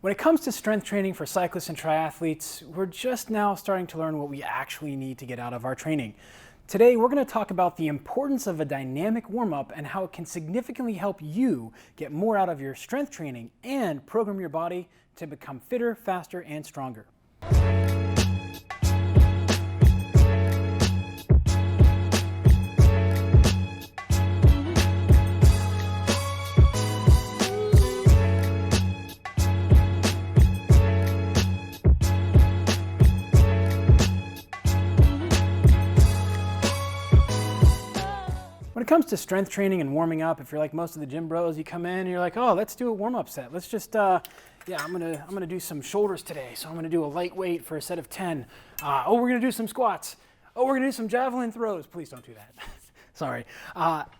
When it comes to strength training for cyclists and triathletes, we're just now starting to learn what we actually need to get out of our training. Today, we're going to talk about the importance of a dynamic warm-up and how it can significantly help you get more out of your strength training and program your body to become fitter, faster, and stronger. When it comes to strength training and warming up, if you're like most of the gym bros, you come in and you're like, oh, let's do a warm-up set. Let's just, I'm gonna do some shoulders today. So I'm gonna do a lightweight for a set of 10. We're gonna do some squats. We're gonna do some javelin throws. Please don't do that. Sorry,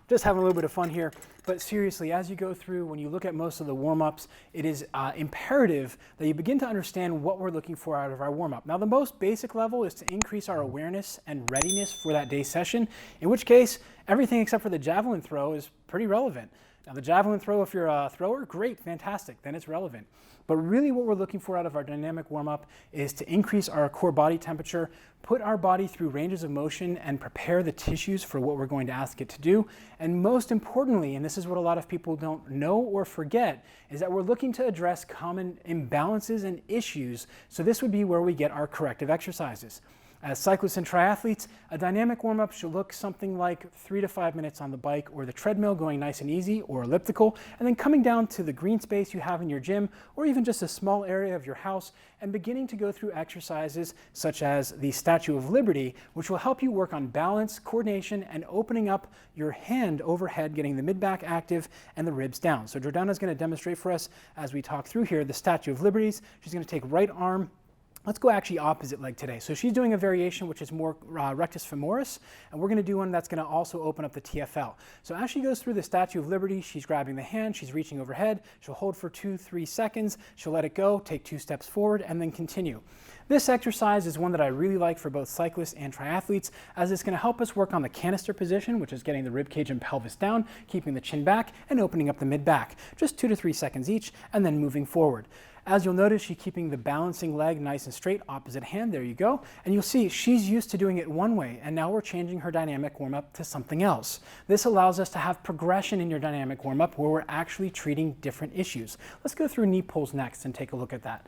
just having a little bit of fun here. But seriously, as you go through, when you look at most of the warm-ups, it is imperative that you begin to understand what we're looking for out of our warm-up. Now, the most basic level is to increase our awareness and readiness for that day's session, in which case, everything except for the javelin throw is pretty relevant. Now, the javelin throw, if you're a thrower, great, fantastic, then it's relevant. But really what we're looking for out of our dynamic warm-up is to increase our core body temperature, put our body through ranges of motion, and prepare the tissues for what we're going to ask it to do. And most importantly, and this is what a lot of people don't know or forget, is that we're looking to address common imbalances and issues. So this would be where we get our corrective exercises. As cyclists and triathletes, a dynamic warm-up should look something like 3 to 5 minutes on the bike or the treadmill going nice and easy or elliptical, and then coming down to the green space you have in your gym or even just a small area of your house and beginning to go through exercises such as the Statue of Liberty, which will help you work on balance, coordination, and opening up your hand overhead, getting the mid-back active and the ribs down. So Jordana's going to demonstrate for us as we talk through here the Statue of Liberties. She's going to take right arm. Let's go actually opposite leg today. So she's doing a variation which is more rectus femoris, and we're going to do one that's going to also open up the TFL. So as she goes through the Statue of Liberty, she's grabbing the hand, she's reaching overhead, she'll hold for 2-3 seconds, she'll let it go, take 2 steps forward, and then continue. This exercise is one that I really like for both cyclists and triathletes, as it's going to help us work on the canister position, which is getting the rib cage and pelvis down, keeping the chin back, and opening up the mid-back. Just 2 to 3 seconds each, and then moving forward. As you'll notice, she's keeping the balancing leg nice and straight, opposite hand, there you go. And you'll see she's used to doing it one way, and now we're changing her dynamic warm-up to something else. This allows us to have progression in your dynamic warm-up where we're actually treating different issues. Let's go through knee pulls next and take a look at that.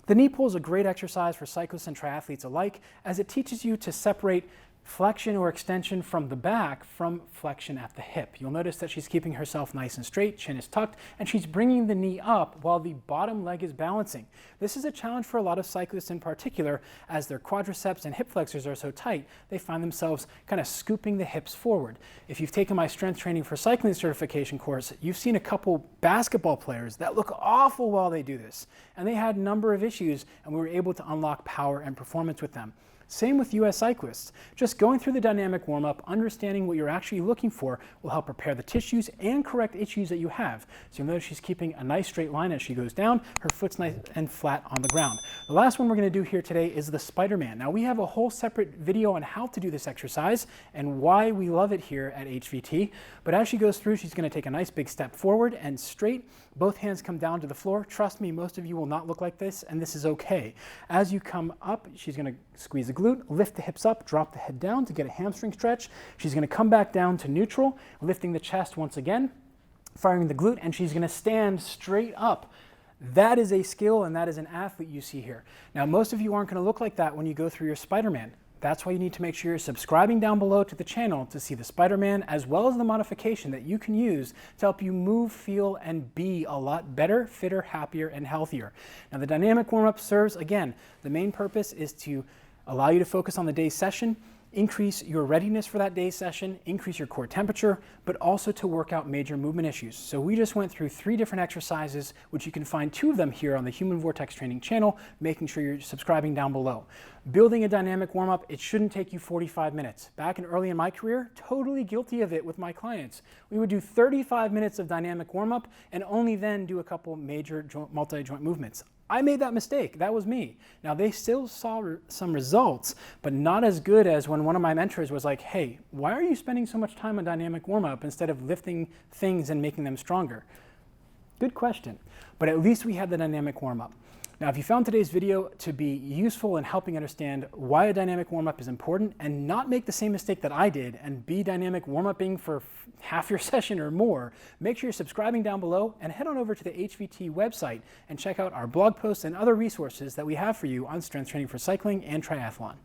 The knee pull is a great exercise for cyclists and triathletes alike, as it teaches you to separate flexion or extension from the back from flexion at the hip. You'll notice that she's keeping herself nice and straight, chin is tucked, and she's bringing the knee up while the bottom leg is balancing. This is a challenge for a lot of cyclists in particular, as their quadriceps and hip flexors are so tight, they find themselves kind of scooping the hips forward. If you've taken my strength training for cycling certification course, you've seen a couple basketball players that look awful while they do this. And they had a number of issues, and we were able to unlock power and performance with them. Same with US cyclists. Just going through the dynamic warm-up, understanding what you're actually looking for will help prepare the tissues and correct issues that you have. So you'll notice she's keeping a nice straight line as she goes down, her foot's nice and flat on the ground. The last one we're going to do here today is the Spider-Man. Now we have a whole separate video on how to do this exercise and why we love it here at HVT. But as she goes through, she's going to take a nice big step forward and straight. Both hands come down to the floor. Trust me, most of you will not look like this, and this is okay. As you come up, she's going to squeeze the glute, lift the hips up, drop the head down to get a hamstring stretch. She's going to come back down to neutral, lifting the chest once again, firing the glute, and she's going to stand straight up. That is a skill, and that is an athlete you see here. Now, most of you aren't going to look like that when you go through your Spider-Man. That's why you need to make sure you're subscribing down below to the channel to see the Spider-Man as well as the modification that you can use to help you move, feel, and be a lot better, fitter, happier, and healthier. Now the dynamic warm-up serves, again, the main purpose is to allow you to focus on the day's session, increase your readiness for that day's session, increase your core temperature, but also to work out major movement issues. So we just went through 3 different exercises, which you can find 2 of them here on the Human Vortex Training channel, making sure you're subscribing down below. Building a dynamic warm-up, it shouldn't take you 45 minutes. Back early in my career, totally guilty of it with my clients. We would do 35 minutes of dynamic warm-up and only then do a couple major multi-joint movements. I made that mistake. That was me. Now, they still saw some results, but not as good as when one of my mentors was like, hey, why are you spending so much time on dynamic warm-up instead of lifting things and making them stronger? Good question. But at least we had the dynamic warm-up. Now, if you found today's video to be useful in helping understand why a dynamic warm-up is important and not make the same mistake that I did and be dynamic warm-upping for half your session or more, make sure you're subscribing down below and head on over to the HVT website and check out our blog posts and other resources that we have for you on strength training for cycling and triathlon.